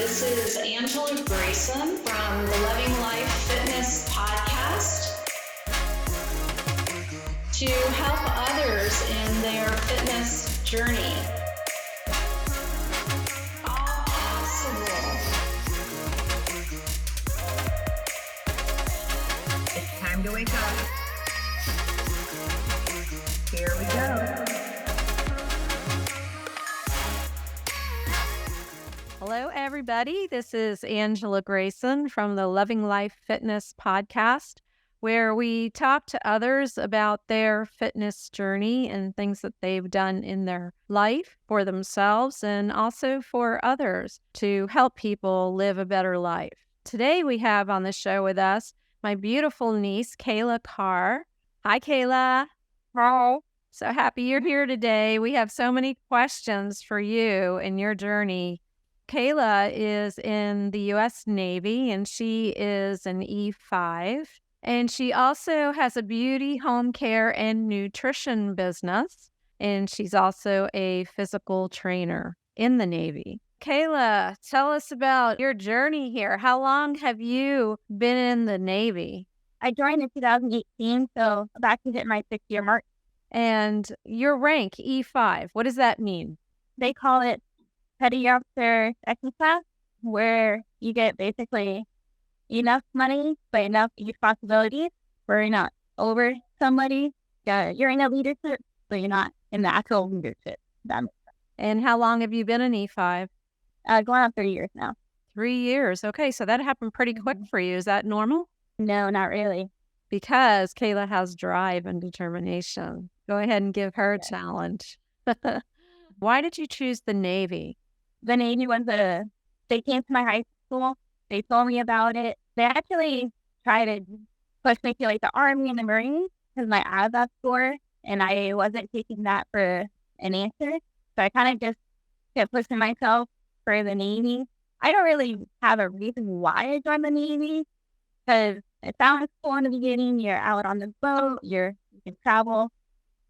This is Angela Grayson from the Loving Life Fitness podcast to help others in their fitness journey. All possible. It's time to wake up. Here we go. Hello, everybody. This is Angela Grayson from the Loving Life Fitness podcast, where we talk to others about their fitness journey and things that they've done in their life for themselves and also for others to help people live a better life. Today, we have on the show with us my beautiful niece, Kayla Carr. Hi, Kayla. Hi. So happy you're here today. We have so many questions for you in your journey. Kayla is in the U.S. Navy, and she is an E5. And she also has a beauty, home care, and nutrition business. And she's also a physical trainer in the Navy. Kayla, tell us about your journey here. How long have you been in the Navy? I joined in 2018, so about to hit my 6-year mark. And your rank, E5, what does that mean? They call it petty officer second class, where you get basically enough money, but enough responsibilities where you're not over somebody. You're in a leadership, but you're not in the actual leadership. And how long have you been an E5? Going on 3 years now. 3 years. Okay, so that happened pretty quick for you. Is that normal? No, not really. Because Kayla has drive and determination. Go ahead and give her a challenge. Why did you choose the Navy? The Navy was they came to my high school. They told me about it. They actually tried to push me to like the Army and the Marines because my ISAP score, and I wasn't taking that for an answer. So I kind of just kept pushing myself for the Navy. I don't really have a reason why I joined the Navy because it sounds cool in the beginning. You're out on the boat, you can travel,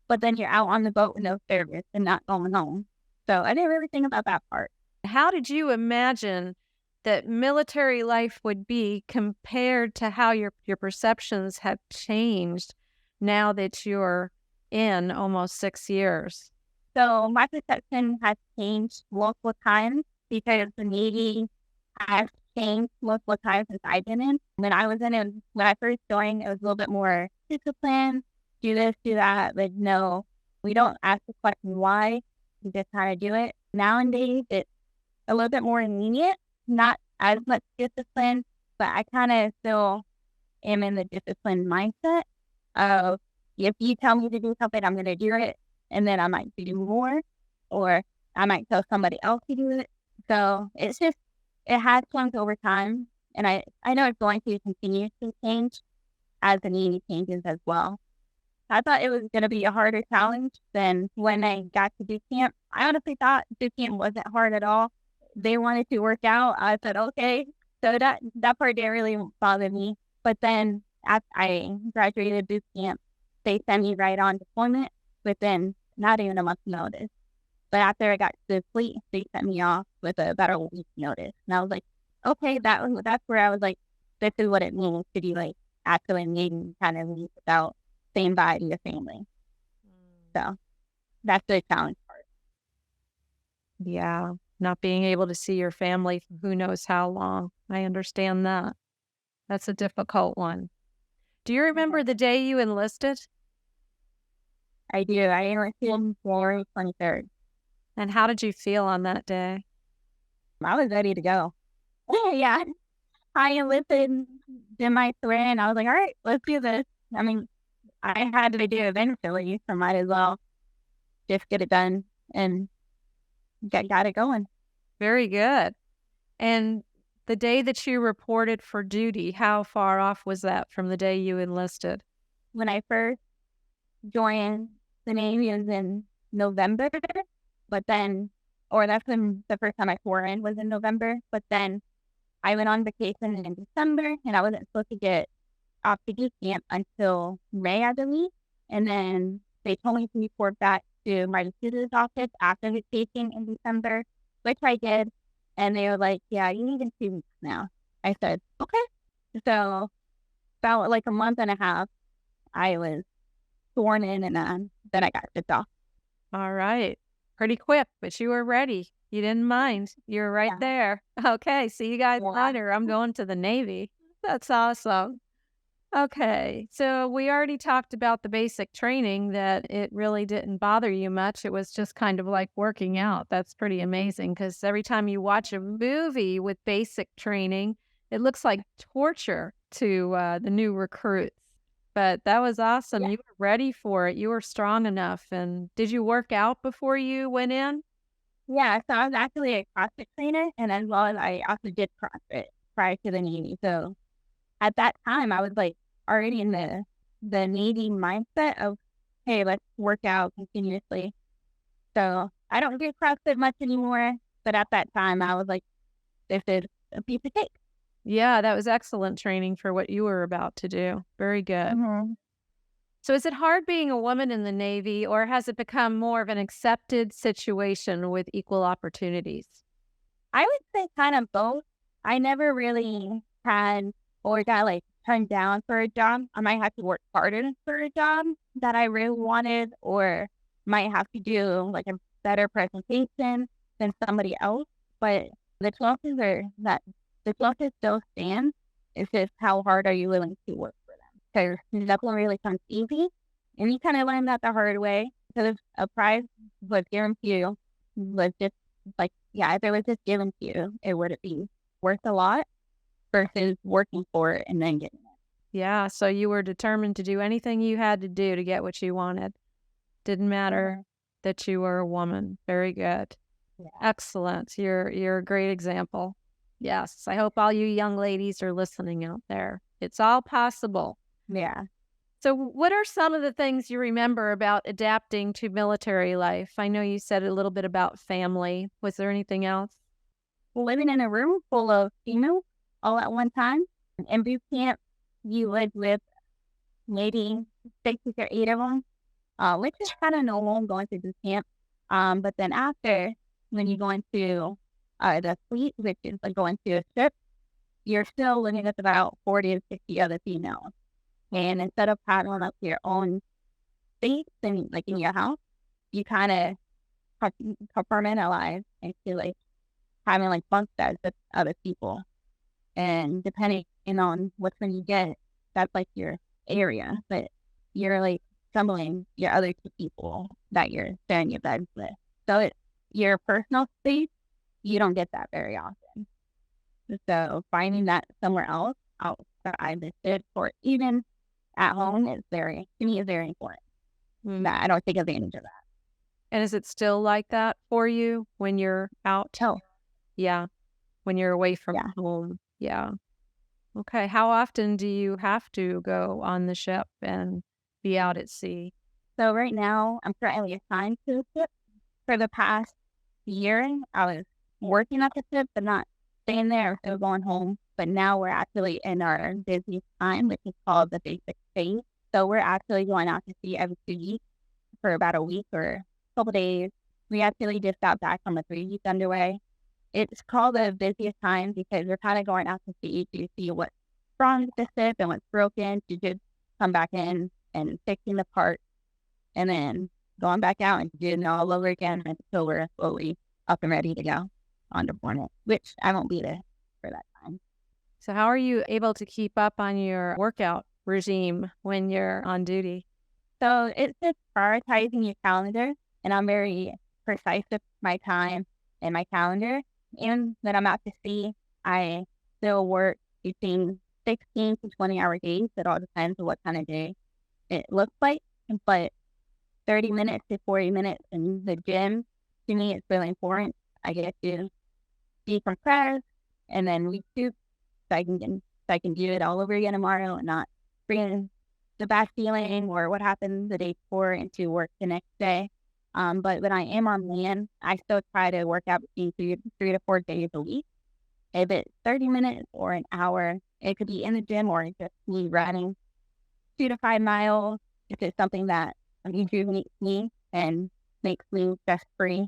but then you're out on the boat with no service and not going home. So I didn't really think about that part. How did you imagine that military life would be compared to how your perceptions have changed now that you're in almost 6 years? So my perception has changed multiple times because the Navy has changed multiple times since I've been in. When I first joined, it was a little bit more disciplined, do this, do that. But no, we don't ask the question why. We just kind of do it. Nowadays, it's a little bit more lenient, not as much discipline, but I kind of still am in the disciplined mindset of if you tell me to do something, I'm going to do it. And then I might do more, or I might tell somebody else to do it. So it has changed over time. And I know it's going to continue to change as the Navy changes as well. I thought it was going to be a harder challenge than when I got to boot camp. I honestly thought boot camp wasn't hard at all. They wanted to work out. I said, okay. So that part didn't really bother me. But then after I graduated boot camp, they sent me right on deployment within not even a month's notice. But after I got to the fleet, they sent me off with about a week's notice. And I was like, okay, that's where I was like, this is what it means to be like actually needing kind of leave without saying bye to your family. So that's the challenge part. Yeah, not being able to see your family for who knows how long. I understand that. That's a difficult one. Do you remember the day you enlisted? I do. I enlisted on January 23rd. And how did you feel on that day? I was ready to go. Yeah. I enlisted, did my swearing, and I was like, all right, let's do this. I mean, I had to do it eventually, so might as well just get it done and got it going. Very good. And the day that you reported for duty, how far off was that from the day you enlisted? When I first joined the Navy, it was in November, but then, or that's when the first time I swore in was in November, but then I went on vacation in December, and I wasn't supposed to get off to boot camp until May, I believe. And then they told me to report back to my recruiter's office after vacation in December, which I did. And they were like, yeah, you need in 2 weeks now. I said, okay. So about like a month and a half, I was sworn in, and then I got shipped off. All right. Pretty quick, but you were ready. You didn't mind. You were right Yeah. there. Okay. See you guys Yeah. later. I'm going to the Navy. That's awesome. Okay. So we already talked about the basic training, that it really didn't bother you much. It was just kind of like working out. That's pretty amazing, because every time you watch a movie with basic training, it looks like torture to the new recruits. But that was awesome. Yeah. You were ready for it. You were strong enough. And did you work out before you went in? Yeah, so I was actually a CrossFit trainer, and as well as I also did CrossFit prior to the Navy. So at that time, I was like already in the Navy mindset of, hey, let's work out continuously. So I don't do CrossFit much anymore, but at that time, I was like, this is a piece of cake. Yeah, that was excellent training for what you were about to do. Very good. Mm-hmm. So is it hard being a woman in the Navy, or has it become more of an accepted situation with equal opportunities? I would say kind of both. I never really had or got like turned down for a job. I might have to work harder for a job that I really wanted, or might have to do like a better presentation than somebody else. But the closest are that the closest still stands. It's just how hard are you willing to work for them? Because nothing really comes easy, and you kind of learn that the hard way. Because if a prize was given to you, was just like, yeah, if it was just given to you, it would be worth a lot versus working for it and then getting it. Yeah, so you were determined to do anything you had to do to get what you wanted. Didn't matter that you were a woman. Very good. Yeah. Excellent. You're a great example. Yes, I hope all you young ladies are listening out there. It's all possible. Yeah. So what are some of the things you remember about adapting to military life? I know you said a little bit about family. Was there anything else? Living in a room full of females all at one time. In boot camp, you live with maybe 6 or 8 of them, which is kind of normal going to boot camp. But then after, when you go into the fleet, which is like going to a ship, you're still living with about 40 to 60 other females. And instead of having like your own space and like in your house, you kind of compartmentalize into like having like bunk beds with other people. And depending on which one you get, that's like your area. But you're like assembling your other 2 people that you're sharing your beds with. So it's your personal space, you don't get that very often. So finding that somewhere else outside the ship or even at home is to me, is very important. That I don't take advantage of that. And is it still like that for you when you're out? Oh, Yeah. When you're away from Yeah. home. Yeah. Okay. How often do you have to go on the ship and be out at sea? so right now I'm currently assigned to the ship. For the past year, I was working at the ship, but not staying there, so going home. But now we're actually in our busiest time, which is called the basic phase. So we're actually going out to sea every 2 weeks for about a week or a couple days. We actually just got back from a 3-week underway. It's called the busiest time because we're kind of going out to sea to see what's wrong with the ship and what's broken, to just come back in and fixing the part, and then going back out and doing it all over again until we're fully up and ready to go on deployment, which I won't be there for that time. So how are you able to keep up on your workout regime when you're on duty? So it's just prioritizing your calendar, and I'm very precise with my time and my calendar. And when I'm out to sea, I still work between 16 to 20-hour days. It all depends on what kind of day it looks like. But 30 minutes to 40 minutes in the gym, to me, it's really important. I get to decompress and then recoup so I can do it all over again tomorrow and not bring the bad feeling or what happened the day before into work the next day. But when I am on land, I still try to work out between 3 to 4 days a week. If it's 30 minutes or an hour, it could be in the gym or just me running 2 to 5 miles. If it's something that rejuvenates me and makes me stress free.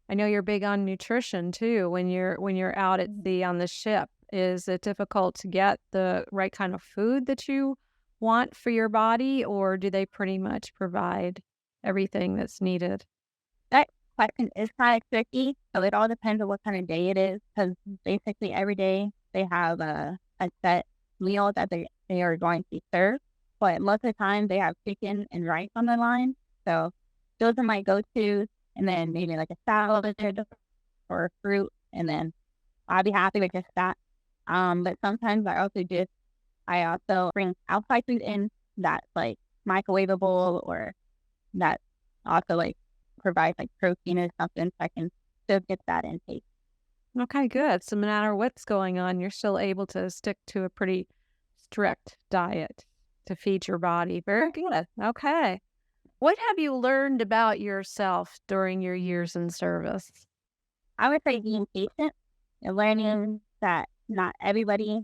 I know you're big on nutrition too when you're out at sea on the ship. Is it difficult to get the right kind of food that you want for your body, or do they pretty much provide everything that's needed? That question is kind of tricky. So it all depends on what kind of day it is, because basically every day they have a set meal that they are going to serve. But most of the time they have chicken and rice on the line. So those are my go-tos. And then maybe like a salad or fruit. And then I'll be happy with just that. But sometimes I also bring outside food in that's like microwavable or that also like provides like protein or something, so I can still get that intake. Okay, good. So no matter what's going on, you're still able to stick to a pretty strict diet to feed your body. Very good. Okay. What have you learned about yourself during your years in service? I would say being patient and learning that not everybody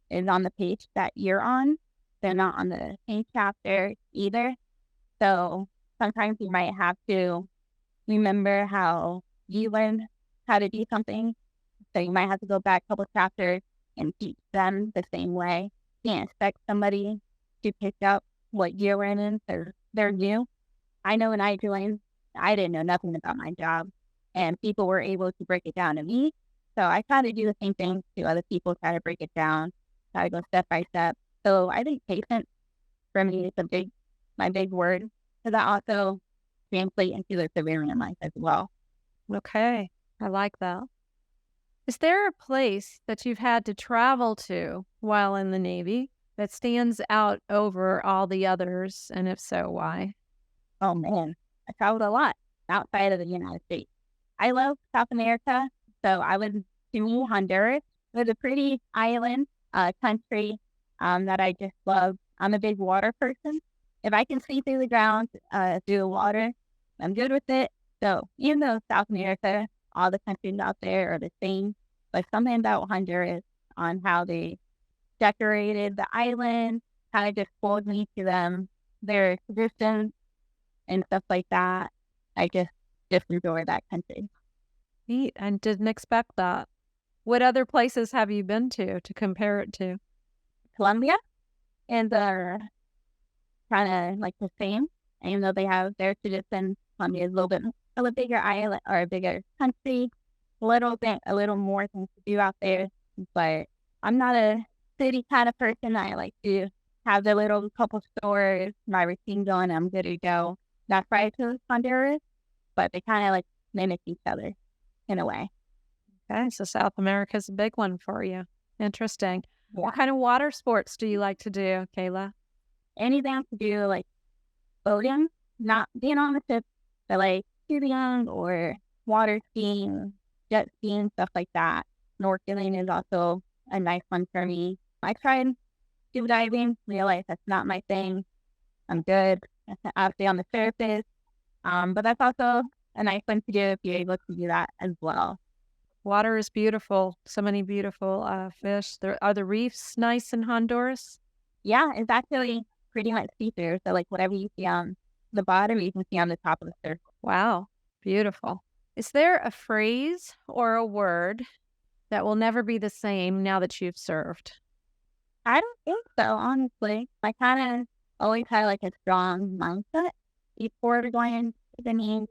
is on the page that you're on. They're not on the same chapter either. So sometimes you might have to remember how you learned how to do something. So you might have to go back a couple chapters and teach them the same way. You can't expect somebody to pick up what you're learning. They're new. I know when I joined, I didn't know nothing about my job, and people were able to break it down to me. So I try to do the same thing to other people, try to break it down, try to go step by step. So I think patience for me is my big word, because that also translates into the civilian life as well. Okay. I like that. Is there a place that you've had to travel to while in the Navy that stands out over all the others? And if so, why? Oh man, I traveled a lot outside of the United States. I love South America, so to me, Honduras was a pretty island country that I just love. I'm a big water person. If I can see through the ground, through the water, I'm good with it. So even though South America, all the countries out there are the same, but something about Honduras on how they decorated the island kind of just pulled me to them, their traditions and stuff like that. I just enjoy that country. Neat. I didn't expect that. What other places have you been to compare it to? Colombia, and they're kind of like the same, even though they have their traditions. Colombia is a little bit of a bigger island or a bigger country, a little more things to do out there. But I'm not a city kind of person. I like to have the little couple stores, my routine going. I'm good to go. That's why I chose Honduras, but they kind of like mimic each other in a way. Okay, so South America's a big one for you. Interesting. Yeah. What kind of water sports do you like to do, Kayla? Anything to do like boating, not being on the ship, but like tubing or water skiing, jet skiing, stuff like that. Snorkeling is also a nice one for me. I tried scuba diving, realized that's not my thing. I'm good, obviously on the surface, but that's also a nice one to do if you're able to do that as well. Water is beautiful. So many beautiful fish. Are the reefs nice in Honduras? Yeah, it's actually pretty much see-through. So like whatever you see on the bottom, you can see on the top of the surface. Wow, beautiful. Is there a phrase or a word that will never be the same now that you've served? I don't think so, honestly. I kind of always had like a strong mindset before going into the Navy,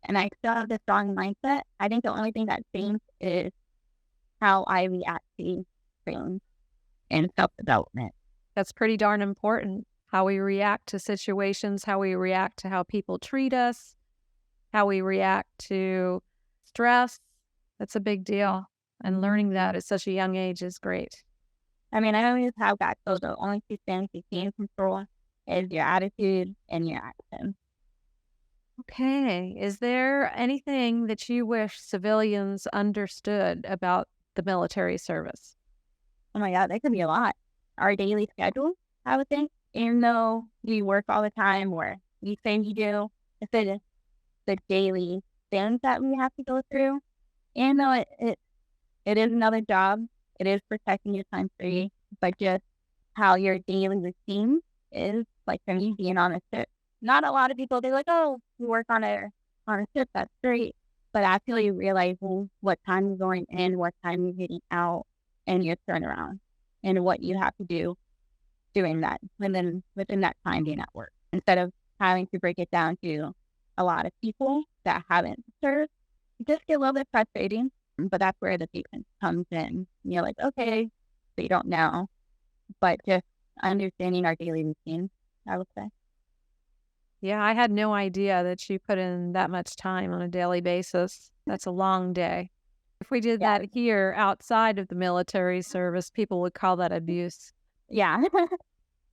and I still have the strong mindset. I think the only thing that changed is how I react to things and self-development. That's pretty darn important. How we react to situations, how we react to how people treat us, how we react to stress. That's a big deal. And learning that at such a young age is great. I mean, I always have that. So the only two things you can control is your attitude and your action. Okay. Is there anything that you wish civilians understood about the military service? Oh my God, that could be a lot. Our daily schedule, I would think, even though we work all the time or we say we do, it's the daily things that we have to go through. And though it is another job, it is protecting your country, but just how your daily routine is, like for me being on a ship. Not a lot of people, they're like, oh, we work on a ship, that's great. but actually realizing what time you're going in, what time you're getting out, and your turnaround, and what you have to do doing that within that time being at work, instead of having to break it down to a lot of people that haven't served. It just get a little bit frustrating, but that's where the patience comes in. You're like, okay, they don't know, but just understanding our daily routine, I would say. Yeah, I had no idea that you put in that much time on a daily basis. That's a long day. If we did Yeah. that here outside of the military service, people would call that abuse. Yeah.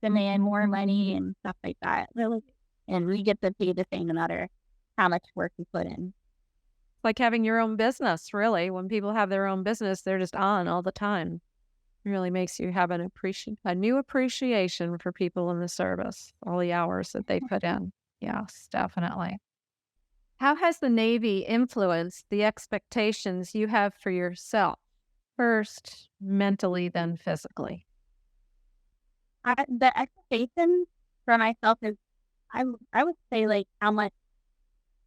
Demand more money and stuff like that. Really. And we get to pay the same no matter how much work we put in. Like having your own business, really. When people have their own business, they're just on all the time. It really makes you have a new appreciation for people in the service, all the hours that they put in. Yes, definitely. How has the Navy influenced the expectations you have for yourself? First, mentally, then physically. The expectation for myself is, I would say, like, how much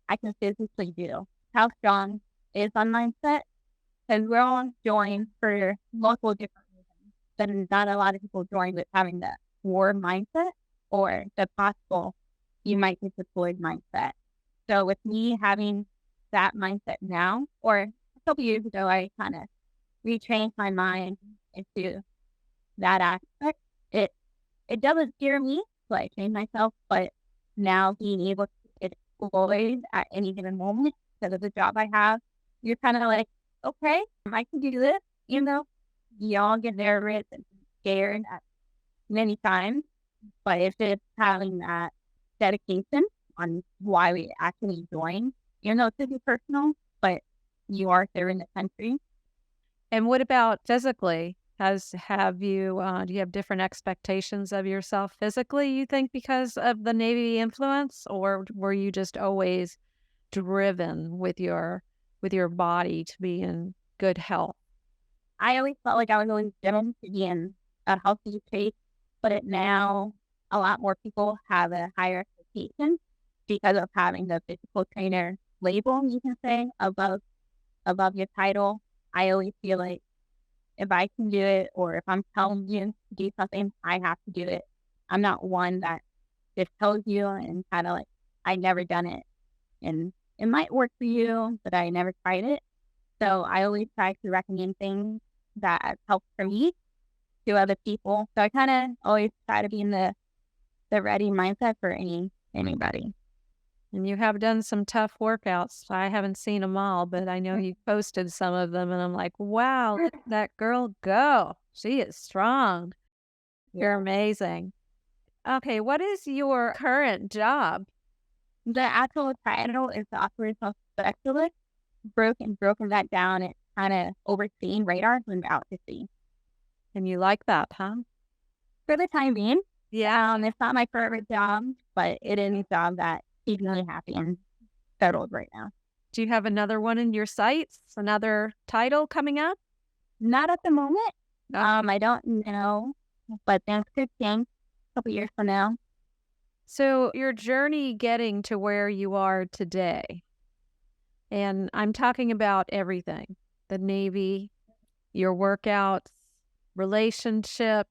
I can physically do, how strong is my mindset, because we're all joined for multiple different reasons. But not a lot of people join with having the war mindset or the possible you might get deployed mindset. So with me having that mindset now, or a couple years ago, I kind of retrained my mind into that aspect. It doesn't scare me, so I train myself, but now being able to get deployed at any given moment because of the job I have, you're kind of like, okay, I can do this. You know, y'all get nervous and scared at many times, but it's just having that dedication on why we actually join. You know, to be personal, but you are serving the country. And what about physically? Do you have different expectations of yourself physically, you think, because of the Navy influence, or were you just always driven with your body to be in good health? I always felt like I was always driven to be in a healthy shape, but now a lot more people have a higher expectation because of having the physical trainer label, you can say, above your title. I always feel like if I can do it, or if I'm telling you to do something, I have to do it. I'm not one that just tells you and kind of like, I never done it. And it might work for you, but I never tried it. So I always try to recommend things that help for me to other people. So I kind of always try to be in the ready mindset for anybody. And you have done some tough workouts. I haven't seen them all, but I know you posted some of them, and I'm like, wow, look at that girl go. She is strong. You're amazing. Okay, what is your current job? The actual title is the operational specialist. Broken that down. It's kind of overseeing radar when out to sea. And you like that, huh? For the time being, Yeah. it's not my favorite job, but it is a job that keeps me happy and settled right now. Do you have another one in your sights? Another title coming up? Not at the moment. No. I don't know, but things could change a couple years from now. So your journey getting to where you are today, and I'm talking about everything, the Navy, your workouts, relationships,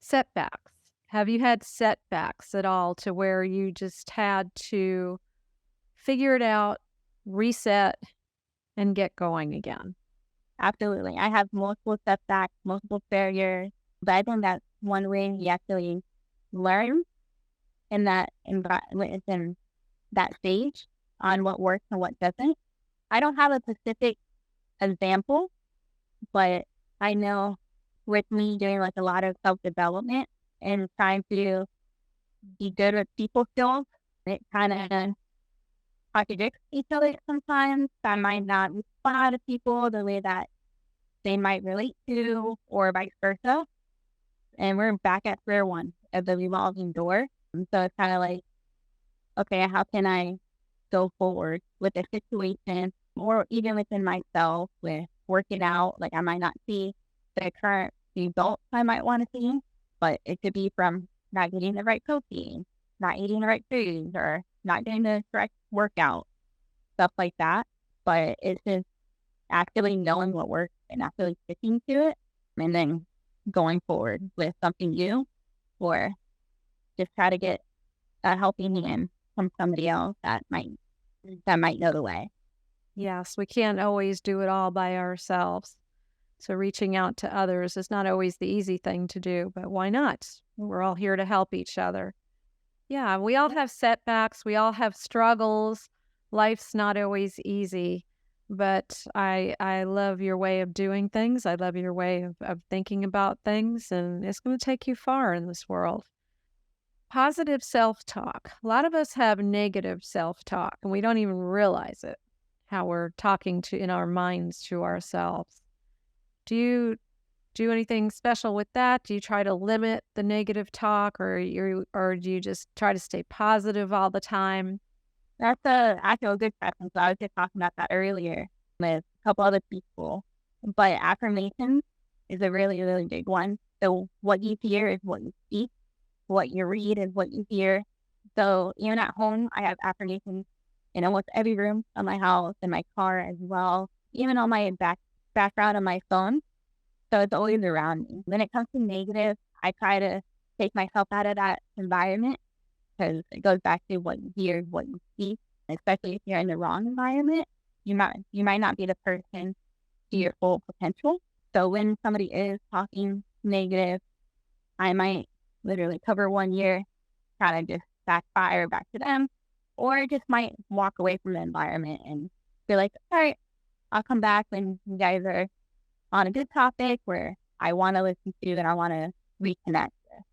setbacks. Have you had setbacks at all to where you just had to figure it out, reset, and get going again? Absolutely. I have multiple setbacks, multiple failures, but I think that's one way you actually learn in that environment, in that stage, on what works and what doesn't. I don't have a specific example, but I know with me doing like a lot of self-development and trying to be good with people skills, it kind of contradicts each other sometimes. I might not respond to people the way that they might relate to, or vice versa. And we're back at square one of the revolving door. And so it's kind of like, okay, how can I go forward with a situation, or even within myself with working out? Like, I might not see the current results I might want to see, but it could be from not getting the right protein, not eating the right foods, or not getting the correct workout, stuff like that. but it's just actually knowing what works and actually sticking to it, and then going forward with something new, or just try to get a helping hand from somebody else that might know the way. Yes, we can't always do it all by ourselves. So reaching out to others is not always the easy thing to do, but why not? We're all here to help each other. Yeah, we all have setbacks, we all have struggles. Life's not always easy, but I love your way of doing things. I love your way of thinking about things, and it's going to take you far in this world. Positive self-talk. A lot of us have negative self-talk, and we don't even realize it, how we're talking to in our minds to ourselves. Do you do anything special with that? Do you try to limit the negative talk, or do you just try to stay positive all the time? That's actually a good question. So I was just talking about that earlier with a couple other people. But affirmations is a really, really big one. So what you hear is what you speak. What you read is what you hear. So even at home, I have affirmations in almost every room of my house, in my car as well, even on my background on my phone. So it's always around me. When it comes to negative, I try to take myself out of that environment, because it goes back to what you hear, what you see. Especially if you're in the wrong environment, you might not be the person to your full potential. So when somebody is talking negative, I might literally cover 1 year, try to just backfire back to them, or just might walk away from the environment and be like, all right, I'll come back when you guys are on a good topic where I want to listen to and I want to reconnect with.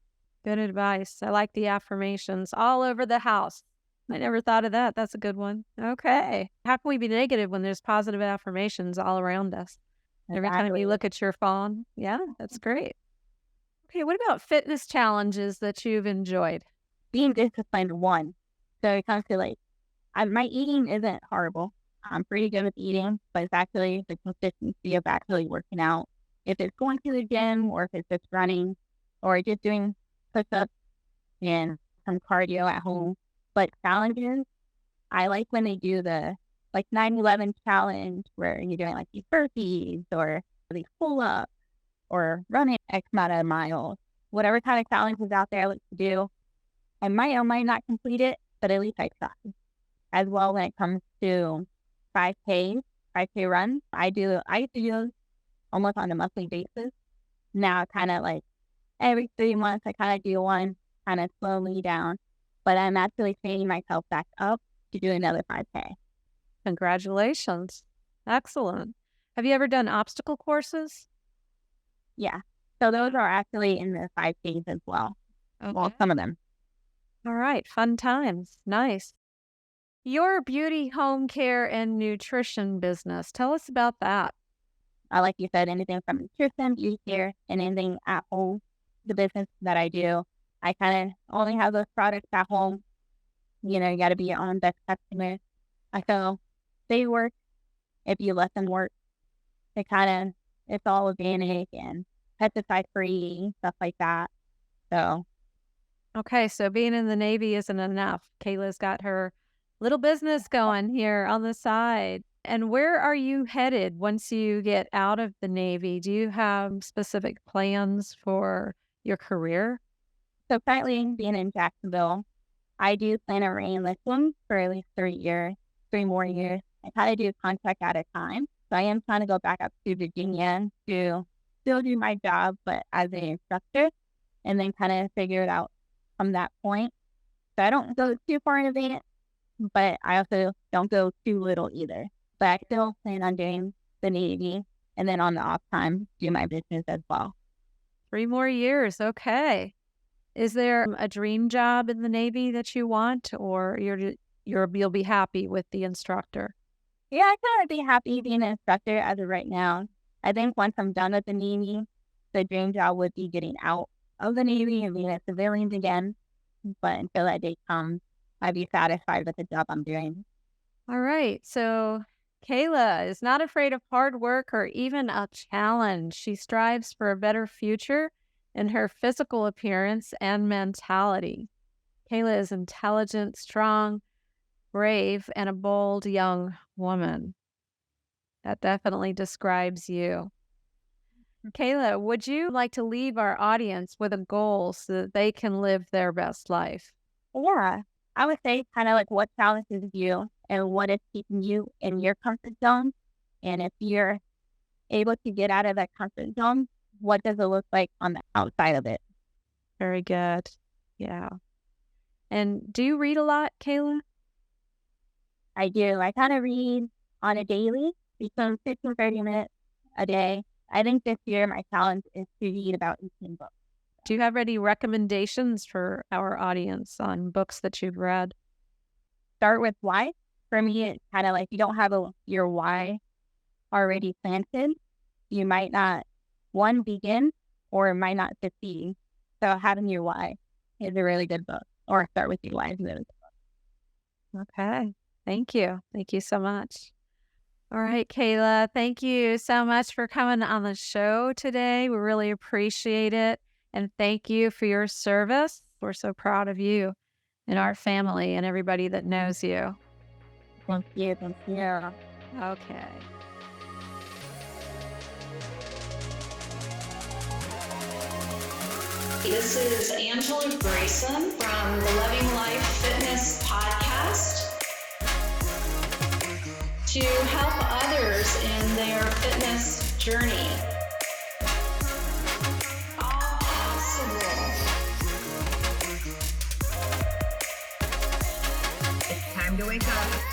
Good advice. I like the affirmations all over the house. I never thought of that. That's a good one. Okay. How can we be negative when there's positive affirmations all around us? Every time you Exactly. look at your phone. Yeah, that's great. Okay, what about fitness challenges that you've enjoyed? Being disciplined, one. So it comes to my eating isn't horrible. I'm pretty good with eating, but it's actually the consistency of actually working out. If it's going to the gym, or if it's just running, or just doing push-ups and some cardio at home. But challenges, I like when they do the 9/11 challenge, where you're doing these burpees or these pull-ups or running X amount of miles. Whatever kind of challenge is out there I like to do. I might or might not complete it, but at least I try. As well, when it comes to 5K, 5K runs, I used to do those almost on a monthly basis. Now, kind of every 3 months, I kind of do one, kind of slowly down. But I'm actually training myself back up to do another 5K. Congratulations. Excellent. Have you ever done obstacle courses? Yeah. So those are actually in the 5Ks as well. Well, Okay. some of them. All right. Fun times. Nice. Your beauty, home care, and nutrition business. Tell us about that. Like you said, anything from nutrition, beauty care, and anything at home, the business that I do. I kind of only have those products at home. You got to be your own best customer. I feel they work if you let them work. It's all organic and pesticide free, stuff like that. So, Okay, so being in the Navy isn't enough. Kayla's got her little business going here on the side. And where are you headed once you get out of the Navy? Do you have specific plans for your career? so currently being in Jacksonville, I do plan on re-enlisting for at least 3 years, 3 more years. I kind of do a contract at a time. So I am trying to go back up to Virginia to still do my job, but as an instructor, and then kind of figure it out from that point. So I don't go too far in advance, but I also don't go too little either. But I still plan on doing the Navy, and then on the off time, do my business as well. 3 more years. Okay. Is there a dream job in the Navy that you want, or you'll be happy with the instructor? Yeah, I kind of be happy being an instructor as of right now. I think once I'm done with the Navy, the dream job would be getting out of the Navy and being a civilian again. But until that day comes, I'd be satisfied with the job I'm doing. All right. So Kayla is not afraid of hard work or even a challenge. She strives for a better future in her physical appearance and mentality. Kayla is intelligent, strong, brave, and a bold young woman. That definitely describes you. Kayla, would you like to leave our audience with a goal so that they can live their best life? Yeah, I would say kind of like what challenges you and what is keeping you in your comfort zone. And if you're able to get out of that comfort zone, what does it look like on the outside of it? Very good. Yeah. And do you read a lot, Kayla? I do. I kind of read on a daily, between 15, 30 minutes a day. I think this year my challenge is to read about 18 books. Do you have any recommendations for our audience on books that you've read? Start with why. For me, it's kind of like you don't have your why already planted. You might not, one, begin or it might not succeed. So having your why is a really good book, or start with your why is a really good book. Okay. Thank you. Thank you so much. All right, Kayla, thank you so much for coming on the show today. We really appreciate it. And thank you for your service. We're so proud of you and our family and everybody that knows you. Thank you. Thank you. Okay. This is Angela Grayson from the Loving Life Fitness Podcast to help others in their fitness journey. All possible. It's time to wake up.